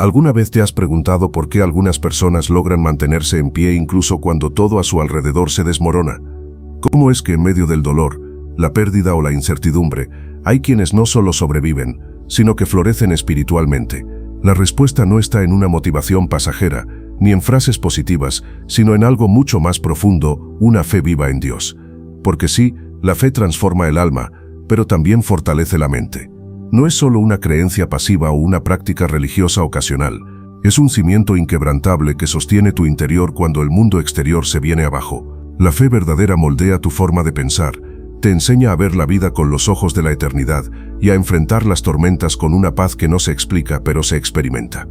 ¿Alguna vez te has preguntado por qué algunas personas logran mantenerse en pie incluso cuando todo a su alrededor se desmorona? ¿Cómo es que en medio del dolor, la pérdida o la incertidumbre, hay quienes no solo sobreviven, sino que florecen espiritualmente? La respuesta no está en una motivación pasajera, ni en frases positivas, sino en algo mucho más profundo, una fe viva en Dios. Porque sí, la fe transforma el alma, pero también fortalece la mente. No es solo una creencia pasiva o una práctica religiosa ocasional, es un cimiento inquebrantable que sostiene tu interior cuando el mundo exterior se viene abajo. La fe verdadera moldea tu forma de pensar, te enseña a ver la vida con los ojos de la eternidad y a enfrentar las tormentas con una paz que no se explica pero se experimenta.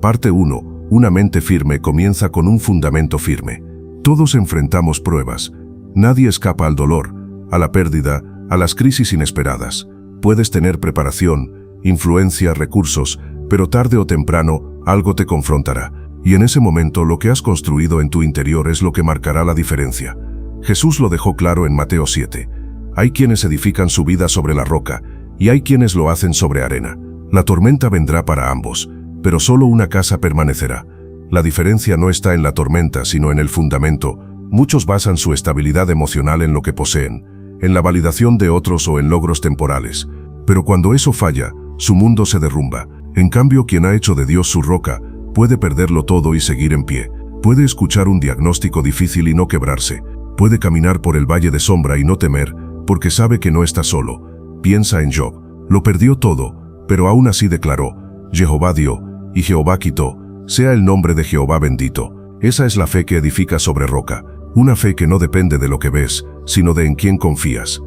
Parte 1. Una mente firme comienza con un fundamento firme. Todos enfrentamos pruebas. Nadie escapa al dolor, a la pérdida, a las crisis inesperadas. Puedes tener preparación, influencia, recursos, pero tarde o temprano algo te confrontará. Y en ese momento lo que has construido en tu interior es lo que marcará la diferencia. Jesús lo dejó claro en Mateo 7. Hay quienes edifican su vida sobre la roca, y hay quienes lo hacen sobre arena. La tormenta vendrá para ambos, pero solo una casa permanecerá. La diferencia no está en la tormenta, sino en el fundamento. Muchos basan su estabilidad emocional en lo que poseen, en la validación de otros o en logros temporales. Pero cuando eso falla, su mundo se derrumba. En cambio, quien ha hecho de Dios su roca, puede perderlo todo y seguir en pie. Puede escuchar un diagnóstico difícil y no quebrarse. Puede caminar por el valle de sombra y no temer, porque sabe que no está solo. Piensa en Job. Lo perdió todo, pero aún así declaró: Jehová dio, y Jehová quitó, sea el nombre de Jehová bendito. Esa es la fe que edifica sobre roca. Una fe que no depende de lo que ves, sino de en quién confías.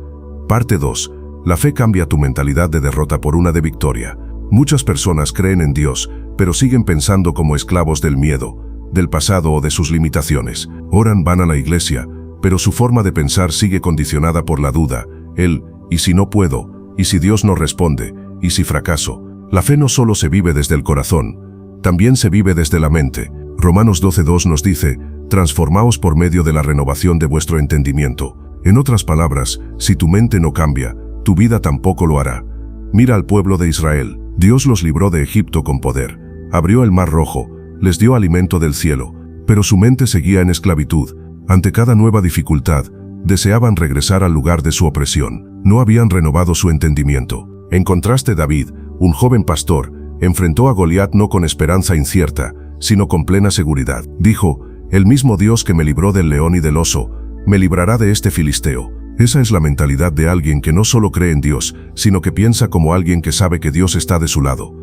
Parte 2. La fe cambia tu mentalidad de derrota por una de victoria. Muchas personas creen en Dios, pero siguen pensando como esclavos del miedo, del pasado o de sus limitaciones. Oran, van a la iglesia, pero su forma de pensar sigue condicionada por la duda, el ¿y si no puedo? ¿Y si Dios no responde? ¿Y si fracaso? La fe no solo se vive desde el corazón, también se vive desde la mente. Romanos 12:2 nos dice: transformaos por medio de la renovación de vuestro entendimiento. En otras palabras, si tu mente no cambia, tu vida tampoco lo hará. Mira al pueblo de Israel. Dios los libró de Egipto con poder. Abrió el mar rojo, les dio alimento del cielo, pero su mente seguía en esclavitud. Ante cada nueva dificultad, deseaban regresar al lugar de su opresión. No habían renovado su entendimiento. En contraste, David, un joven pastor, enfrentó a Goliat no con esperanza incierta, sino con plena seguridad. Dijo: el mismo Dios que me libró del león y del oso, me librará de este filisteo. Esa es la mentalidad de alguien que no solo cree en Dios, sino que piensa como alguien que sabe que Dios está de su lado.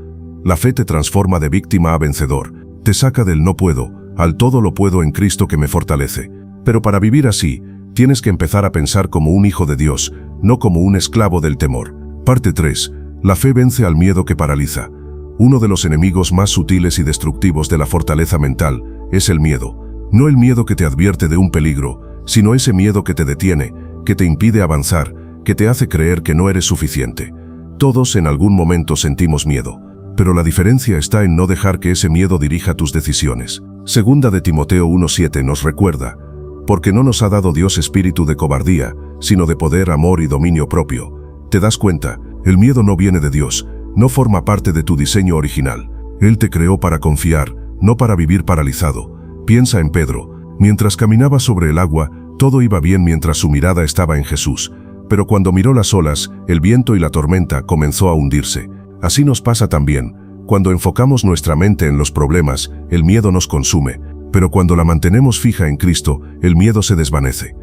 La fe te transforma de víctima a vencedor, te saca del no puedo, al todo lo puedo en Cristo que me fortalece. Pero para vivir así, tienes que empezar a pensar como un hijo de Dios, no como un esclavo del temor. Parte 3. La fe vence al miedo que paraliza. Uno de los enemigos más sutiles y destructivos de la fortaleza mental es el miedo. No el miedo que te advierte de un peligro, sino ese miedo que te detiene, que te impide avanzar, que te hace creer que no eres suficiente. Todos en algún momento sentimos miedo, pero la diferencia está en no dejar que ese miedo dirija tus decisiones. Segunda de Timoteo 1:7 nos recuerda: porque no nos ha dado Dios espíritu de cobardía, sino de poder, amor y dominio propio. ¿Te das cuenta? El miedo no viene de Dios, no forma parte de tu diseño original. Él te creó para confiar, no para vivir paralizado. Piensa en Pedro. Mientras caminaba sobre el agua, todo iba bien mientras su mirada estaba en Jesús. Pero cuando miró las olas, el viento y la tormenta comenzó a hundirse. Así nos pasa también. Cuando enfocamos nuestra mente en los problemas, el miedo nos consume. Pero cuando la mantenemos fija en Cristo, el miedo se desvanece.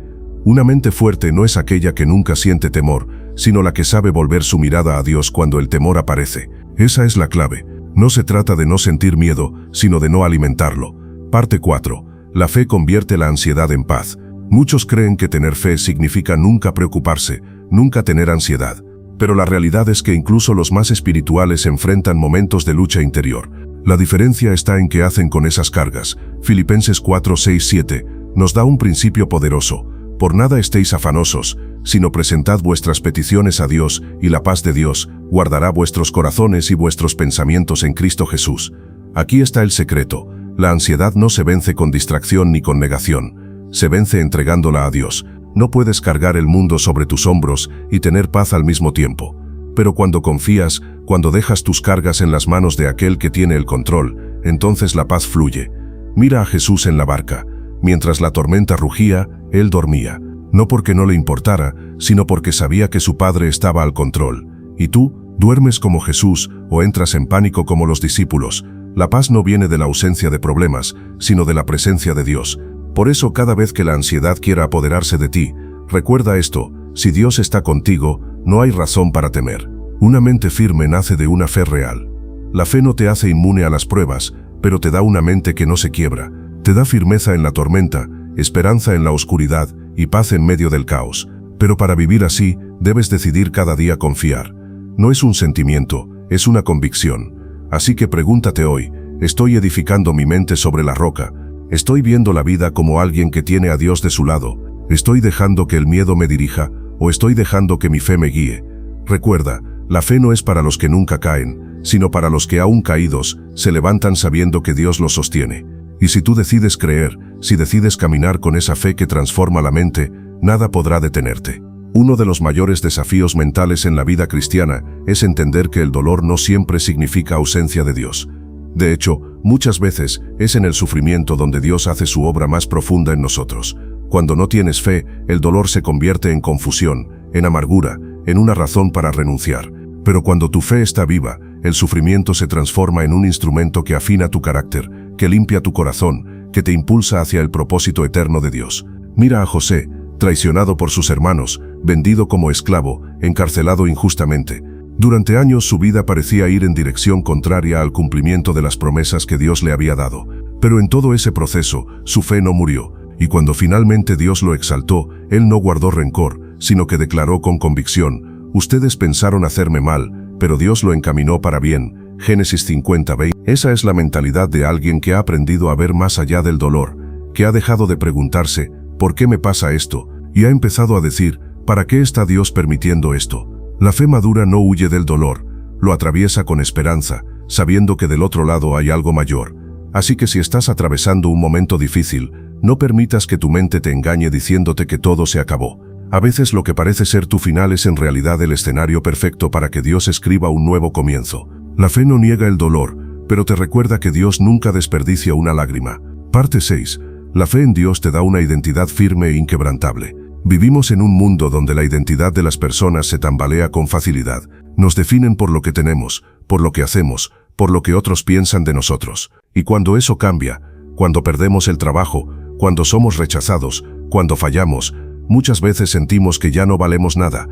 Una mente fuerte no es aquella que nunca siente temor, sino la que sabe volver su mirada a Dios cuando el temor aparece. Esa es la clave. No se trata de no sentir miedo, sino de no alimentarlo. Parte 4. La fe convierte la ansiedad en paz. Muchos creen que tener fe significa nunca preocuparse, nunca tener ansiedad. Pero la realidad es que incluso los más espirituales enfrentan momentos de lucha interior. La diferencia está en qué hacen con esas cargas. Filipenses 4:6-7 nos da un principio poderoso. Por nada estéis afanosos, sino presentad vuestras peticiones a Dios, y la paz de Dios guardará vuestros corazones y vuestros pensamientos en Cristo Jesús. Aquí está el secreto. La ansiedad no se vence con distracción ni con negación. Se vence entregándola a Dios. No puedes cargar el mundo sobre tus hombros y tener paz al mismo tiempo. Pero cuando confías, Cuando dejas tus cargas en las manos de aquel que tiene el control, entonces la paz fluye. Mira a Jesús en la barca. Mientras la tormenta rugía, él dormía. No porque no le importara, sino porque sabía que su Padre estaba al control. ¿Y tú? ¿Duermes como Jesús o entras en pánico como los discípulos? La paz no viene de la ausencia de problemas, sino de la presencia de Dios. Por eso cada vez que la ansiedad quiera apoderarse de ti, recuerda esto: si Dios está contigo, no hay razón para temer. Una mente firme nace de una fe real. La fe no te hace inmune a las pruebas, pero te da una mente que no se quiebra. Te da firmeza en la tormenta, esperanza en la oscuridad y paz en medio del caos. Pero para vivir así, debes decidir cada día confiar. No es un sentimiento, es una convicción. Así que pregúntate hoy: ¿estoy edificando mi mente sobre la roca? ¿Estoy viendo la vida como alguien que tiene a Dios de su lado? ¿Estoy dejando que el miedo me dirija o estoy dejando que mi fe me guíe? Recuerda, la fe no es para los que nunca caen, sino para los que aún caídos se levantan sabiendo que Dios los sostiene. Y si tú decides creer, si decides caminar con esa fe que transforma la mente, nada podrá detenerte. Uno de los mayores desafíos mentales en la vida cristiana es entender que el dolor no siempre significa ausencia de Dios. De hecho, muchas veces es en el sufrimiento donde Dios hace su obra más profunda en nosotros. Cuando no tienes fe, el dolor se convierte en confusión, en amargura, en una razón para renunciar. Pero cuando tu fe está viva, el sufrimiento se transforma en un instrumento que afina tu carácter, que limpia tu corazón, que te impulsa hacia el propósito eterno de Dios. Mira a José, traicionado por sus hermanos, vendido como esclavo, encarcelado injustamente. Durante años su vida parecía ir en dirección contraria al cumplimiento de las promesas que Dios le había dado. Pero en todo ese proceso, su fe no murió, y cuando finalmente Dios lo exaltó, él no guardó rencor, sino que declaró con convicción: ustedes pensaron hacerme mal, pero Dios lo encaminó para bien. Génesis 50:20. Esa es la mentalidad de alguien que ha aprendido a ver más allá del dolor, que ha dejado de preguntarse: ¿por qué me pasa esto? Y ha empezado a decir: ¿para qué está Dios permitiendo esto? La fe madura no huye del dolor, lo atraviesa con esperanza, sabiendo que del otro lado hay algo mayor. Así que si estás atravesando un momento difícil, no permitas que tu mente te engañe diciéndote que todo se acabó. A veces lo que parece ser tu final es en realidad el escenario perfecto para que Dios escriba un nuevo comienzo. La fe no niega el dolor, pero te recuerda que Dios nunca desperdicia una lágrima. Parte 6. La fe en Dios te da una identidad firme e inquebrantable. Vivimos en un mundo donde la identidad de las personas se tambalea con facilidad. Nos definen por lo que tenemos, por lo que hacemos, por lo que otros piensan de nosotros. Y cuando eso cambia, cuando perdemos el trabajo, cuando somos rechazados, cuando fallamos, muchas veces sentimos que ya no valemos nada.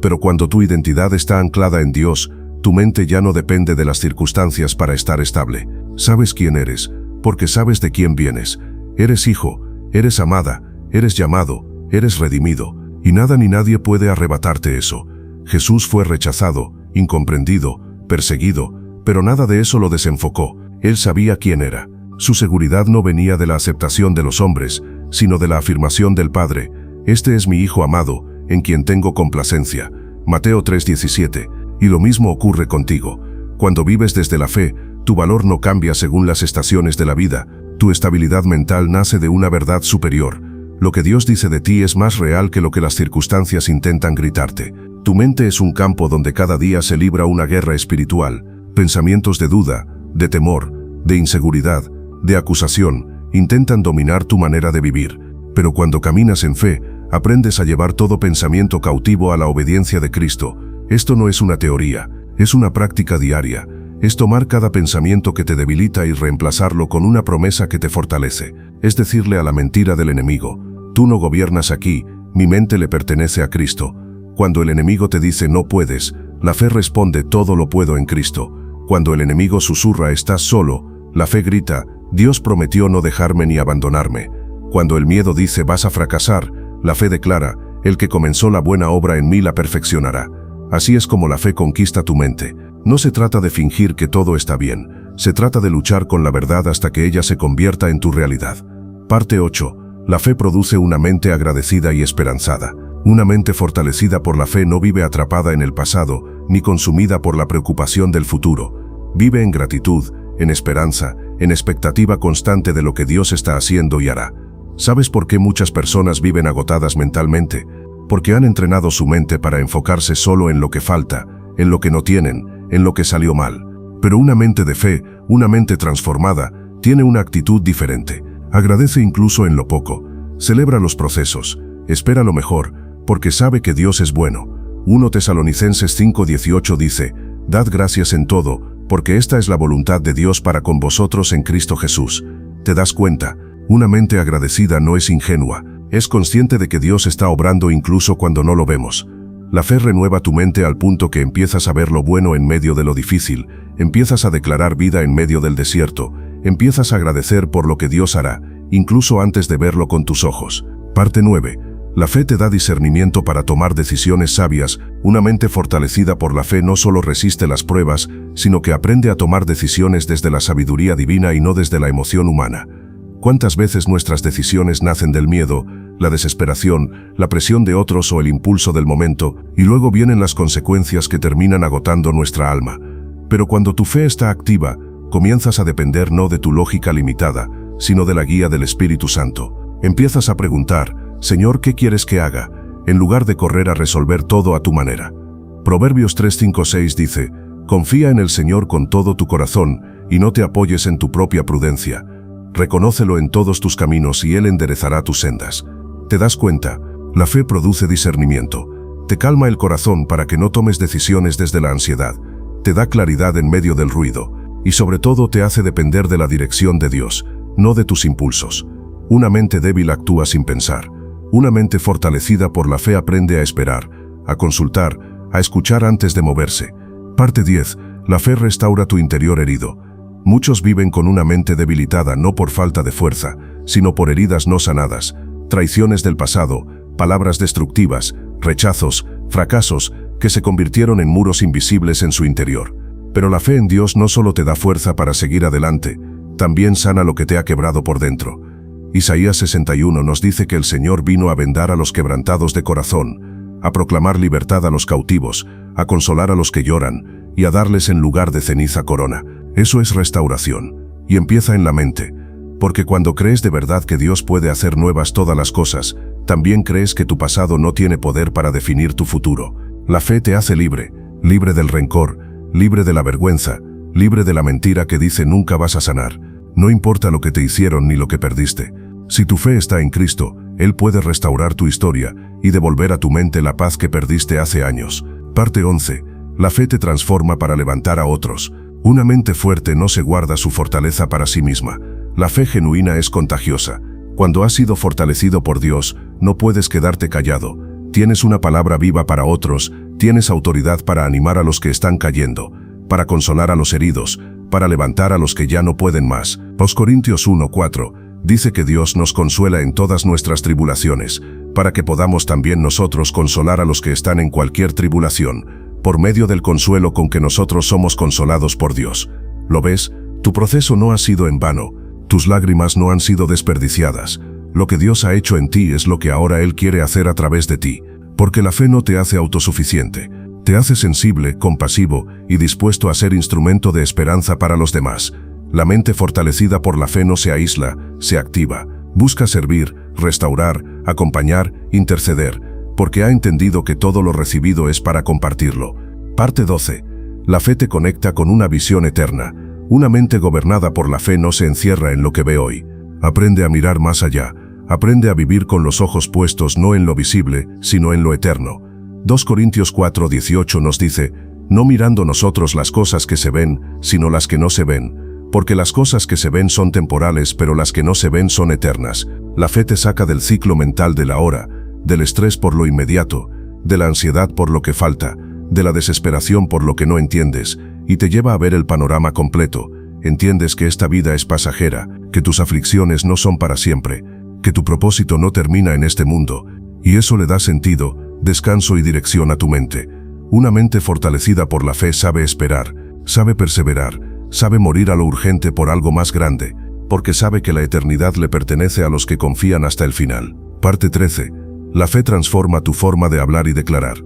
Pero cuando tu identidad está anclada en Dios, tu mente ya no depende de las circunstancias para estar estable. Sabes quién eres, porque sabes de quién vienes. Eres hijo, eres amada, eres llamado, eres redimido, y nada ni nadie puede arrebatarte eso. Jesús fue rechazado, incomprendido, perseguido, pero nada de eso lo desenfocó. Él sabía quién era. Su seguridad no venía de la aceptación de los hombres, sino de la afirmación del Padre: este es mi Hijo amado, en quien tengo complacencia. Mateo 3:17. Y lo mismo ocurre contigo. Cuando vives desde la fe, tu valor no cambia según las estaciones de la vida. Tu estabilidad mental nace de una verdad superior. Lo que Dios dice de ti es más real que lo que las circunstancias intentan gritarte. Tu mente es un campo donde cada día se libra una guerra espiritual. Pensamientos de duda, de temor, de inseguridad, de acusación, intentan dominar tu manera de vivir. Pero cuando caminas en fe, aprendes a llevar todo pensamiento cautivo a la obediencia de Cristo. Esto no es una teoría, es una práctica diaria. Es tomar cada pensamiento que te debilita y reemplazarlo con una promesa que te fortalece. Es decirle a la mentira del enemigo: tú no gobiernas aquí, mi mente le pertenece a Cristo. Cuando el enemigo te dice no puedes, la fe responde: todo lo puedo en Cristo. Cuando el enemigo susurra estás solo, la fe grita: Dios prometió no dejarme ni abandonarme. Cuando el miedo dice vas a fracasar, la fe declara: el que comenzó la buena obra en mí la perfeccionará. Así es como la fe conquista tu mente. No se trata de fingir que todo está bien, se trata de luchar con la verdad hasta que ella se convierta en tu realidad. Parte 8. La fe produce una mente agradecida y esperanzada. Una mente fortalecida por la fe no vive atrapada en el pasado, ni consumida por la preocupación del futuro. Vive en gratitud, en esperanza, en expectativa constante de lo que Dios está haciendo y hará. ¿Sabes por qué muchas personas viven agotadas mentalmente? Porque han entrenado su mente para enfocarse solo en lo que falta, en lo que no tienen, en lo que salió mal. Pero una mente de fe, una mente transformada, tiene una actitud diferente. Agradece incluso en lo poco. Celebra los procesos. Espera lo mejor, porque sabe que Dios es bueno. 1 Tesalonicenses 5:18 dice: «Dad gracias en todo, porque esta es la voluntad de Dios para con vosotros en Cristo Jesús». ¿Te das cuenta? Una mente agradecida no es ingenua. Es consciente de que Dios está obrando incluso cuando no lo vemos. La fe renueva tu mente al punto que empiezas a ver lo bueno en medio de lo difícil, empiezas a declarar vida en medio del desierto, empiezas a agradecer por lo que Dios hará, incluso antes de verlo con tus ojos. Parte 9. La fe te da discernimiento para tomar decisiones sabias. Una mente fortalecida por la fe no solo resiste las pruebas, sino que aprende a tomar decisiones desde la sabiduría divina y no desde la emoción humana. ¿Cuántas veces nuestras decisiones nacen del miedo, la desesperación, la presión de otros o el impulso del momento, y luego vienen las consecuencias que terminan agotando nuestra alma? Pero cuando tu fe está activa, comienzas a depender no de tu lógica limitada, sino de la guía del Espíritu Santo. Empiezas a preguntar: «Señor, ¿qué quieres que haga?», en lugar de correr a resolver todo a tu manera. Proverbios 3:5-6 dice: «Confía en el Señor con todo tu corazón y no te apoyes en tu propia prudencia. Reconócelo en todos tus caminos y Él enderezará tus sendas». ¿Te das cuenta? La fe produce discernimiento. Te calma el corazón para que no tomes decisiones desde la ansiedad. Te da claridad en medio del ruido. Y sobre todo te hace depender de la dirección de Dios, no de tus impulsos. Una mente débil actúa sin pensar. Una mente fortalecida por la fe aprende a esperar, a consultar, a escuchar antes de moverse. Parte 10. La fe restaura tu interior herido. Muchos viven con una mente debilitada no por falta de fuerza, sino por heridas no sanadas, traiciones del pasado, palabras destructivas, rechazos, fracasos, que se convirtieron en muros invisibles en su interior. Pero la fe en Dios no solo te da fuerza para seguir adelante, también sana lo que te ha quebrado por dentro. Isaías 61 nos dice que el Señor vino a vendar a los quebrantados de corazón, a proclamar libertad a los cautivos, a consolar a los que lloran y a darles en lugar de ceniza corona. Eso es restauración, y empieza en la mente, porque cuando crees de verdad que Dios puede hacer nuevas todas las cosas, también crees que tu pasado no tiene poder para definir tu futuro. La fe te hace libre, libre del rencor, libre de la vergüenza, libre de la mentira que dice nunca vas a sanar. No importa lo que te hicieron ni lo que perdiste. Si tu fe está en Cristo, Él puede restaurar tu historia y devolver a tu mente la paz que perdiste hace años. Parte 11. La fe te transforma para levantar a otros. Una mente fuerte no se guarda su fortaleza para sí misma. La fe genuina es contagiosa. Cuando has sido fortalecido por Dios, no puedes quedarte callado. Tienes una palabra viva para otros, tienes autoridad para animar a los que están cayendo, para consolar a los heridos, para levantar a los que ya no pueden más. 2 Corintios 1:4 dice que Dios nos consuela en todas nuestras tribulaciones, para que podamos también nosotros consolar a los que están en cualquier tribulación, por medio del consuelo con que nosotros somos consolados por Dios. ¿Lo ves? Tu proceso no ha sido en vano. Tus lágrimas no han sido desperdiciadas. Lo que Dios ha hecho en ti es lo que ahora Él quiere hacer a través de ti, porque la fe no te hace autosuficiente. Te hace sensible, compasivo y dispuesto a ser instrumento de esperanza para los demás. La mente fortalecida por la fe no se aísla, se activa. Busca servir, restaurar, acompañar, interceder, porque ha entendido que todo lo recibido es para compartirlo. Parte 12. La fe te conecta con una visión eterna. Una mente gobernada por la fe no se encierra en lo que ve hoy. Aprende a mirar más allá. Aprende a vivir con los ojos puestos no en lo visible, sino en lo eterno. 2 Corintios 4:18 nos dice: «No mirando nosotros las cosas que se ven, sino las que no se ven, porque las cosas que se ven son temporales, pero las que no se ven son eternas». La fe te saca del ciclo mental de la hora, del estrés por lo inmediato, de la ansiedad por lo que falta, de la desesperación por lo que no entiendes, y te lleva a ver el panorama completo. Entiendes que esta vida es pasajera, que tus aflicciones no son para siempre, que tu propósito no termina en este mundo, y eso le da sentido, descanso y dirección a tu mente. Una mente fortalecida por la fe sabe esperar, sabe perseverar, sabe morir a lo urgente por algo más grande, porque sabe que la eternidad le pertenece a los que confían hasta el final. Parte 13. La fe transforma tu forma de hablar y declarar.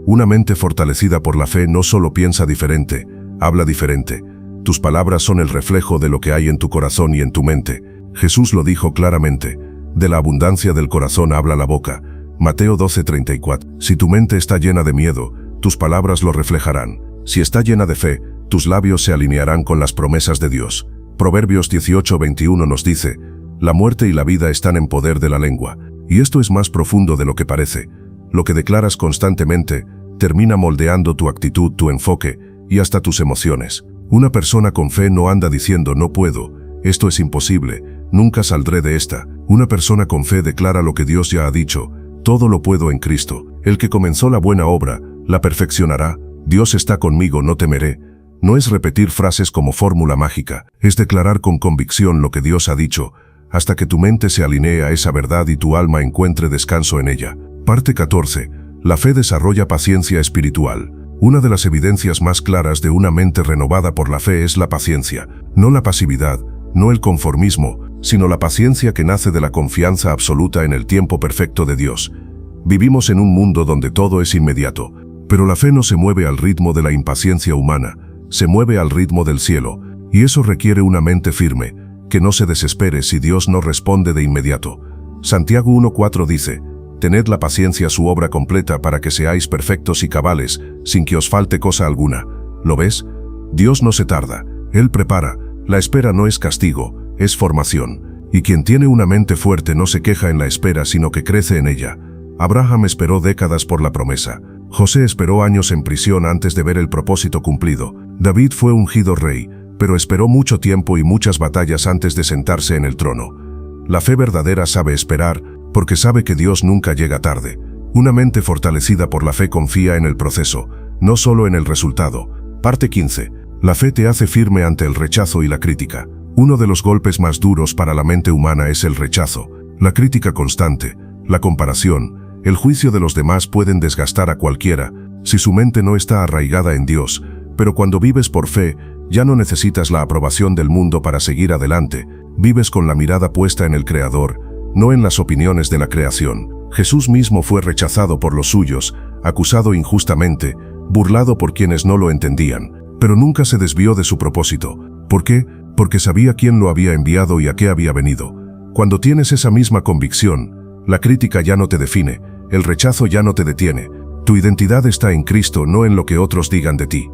Una mente fortalecida por la fe no solo piensa diferente, habla diferente. Tus palabras son el reflejo de lo que hay en tu corazón y en tu mente. Jesús lo dijo claramente: de la abundancia del corazón habla la boca. Mateo 12:34. Si tu mente está llena de miedo, tus palabras lo reflejarán. Si está llena de fe, tus labios se alinearán con las promesas de Dios. Proverbios 18:21 nos dice, la muerte y la vida están en poder de la lengua, y esto es más profundo de lo que parece. Lo que declaras constantemente termina moldeando tu actitud, tu enfoque y hasta tus emociones. Una persona con fe no anda diciendo no puedo, esto es imposible, nunca saldré de esta. Una persona con fe declara lo que Dios ya ha dicho, todo lo puedo en Cristo. El que comenzó la buena obra, la perfeccionará. Dios está conmigo, no temeré. No es repetir frases como fórmula mágica, es declarar con convicción lo que Dios ha dicho, hasta que tu mente se alinee a esa verdad y tu alma encuentre descanso en ella. Parte 14. La fe desarrolla paciencia espiritual. Una de las evidencias más claras de una mente renovada por la fe es la paciencia, no la pasividad, no el conformismo, sino la paciencia que nace de la confianza absoluta en el tiempo perfecto de Dios. Vivimos en un mundo donde todo es inmediato, pero la fe no se mueve al ritmo de la impaciencia humana, se mueve al ritmo del cielo, y eso requiere una mente firme, que no se desespere si Dios no responde de inmediato. Santiago 1:4 dice, tened la paciencia su obra completa para que seáis perfectos y cabales, sin que os falte cosa alguna. ¿Lo ves? Dios no se tarda, Él prepara. La espera no es castigo, es formación. Y quien tiene una mente fuerte no se queja en la espera, sino que crece en ella. Abraham esperó décadas por la promesa. José esperó años en prisión antes de ver el propósito cumplido. David fue ungido rey, pero esperó mucho tiempo y muchas batallas antes de sentarse en el trono. La fe verdadera sabe esperar, porque sabe que Dios nunca llega tarde. Una mente fortalecida por la fe confía en el proceso, no solo en el resultado. Parte 15. La fe te hace firme ante el rechazo y la crítica. Uno de los golpes más duros para la mente humana es el rechazo. La crítica constante, la comparación, el juicio de los demás pueden desgastar a cualquiera si su mente no está arraigada en Dios, pero cuando vives por fe, ya no necesitas la aprobación del mundo para seguir adelante. Vives con la mirada puesta en el Creador, no en las opiniones de la creación. Jesús mismo fue rechazado por los suyos, acusado injustamente, burlado por quienes no lo entendían, pero nunca se desvió de su propósito. ¿Por qué? Porque sabía quién lo había enviado y a qué había venido. Cuando tienes esa misma convicción, la crítica ya no te define, el rechazo ya no te detiene. Tu identidad está en Cristo, no en lo que otros digan de ti.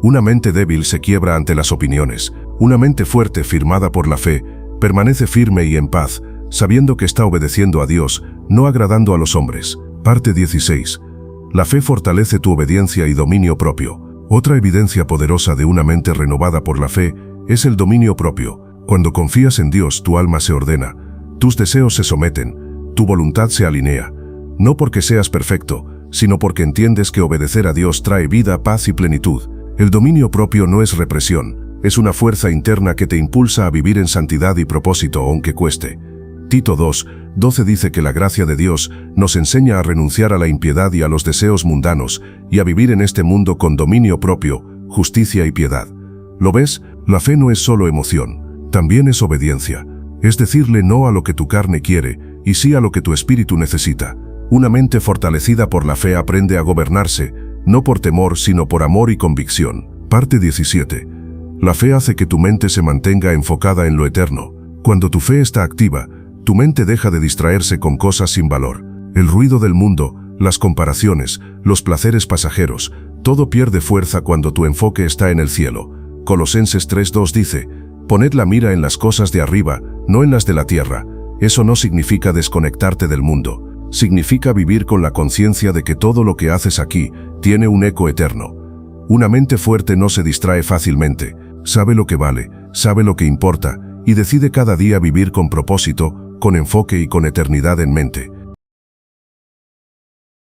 Una mente débil se quiebra ante las opiniones. Una mente fuerte, firmada por la fe, permanece firme y en paz, sabiendo que está obedeciendo a Dios, no agradando a los hombres. Parte 16. La fe fortalece tu obediencia y dominio propio. Otra evidencia poderosa de una mente renovada por la fe es el dominio propio. Cuando confías en Dios, tu alma se ordena, tus deseos se someten, tu voluntad se alinea. No porque seas perfecto, sino porque entiendes que obedecer a Dios trae vida, paz y plenitud. El dominio propio no es represión, es una fuerza interna que te impulsa a vivir en santidad y propósito aunque cueste. Tito 2:12 dice que la gracia de Dios nos enseña a renunciar a la impiedad y a los deseos mundanos y a vivir en este mundo con dominio propio, justicia y piedad. ¿Lo ves? La fe no es solo emoción, también es obediencia. Es decirle no a lo que tu carne quiere y sí a lo que tu espíritu necesita. Una mente fortalecida por la fe aprende a gobernarse, no por temor sino por amor y convicción. Parte 17. La fe hace que tu mente se mantenga enfocada en lo eterno. Cuando tu fe está activa, tu mente deja de distraerse con cosas sin valor. El ruido del mundo, las comparaciones, los placeres pasajeros, todo pierde fuerza cuando tu enfoque está en el cielo. Colosenses 3:2 dice, poned la mira en las cosas de arriba, no en las de la tierra. Eso no significa desconectarte del mundo. Significa vivir con la conciencia de que todo lo que haces aquí tiene un eco eterno. Una mente fuerte no se distrae fácilmente, sabe lo que vale, sabe lo que importa, y decide cada día vivir con propósito, con enfoque y con eternidad en mente.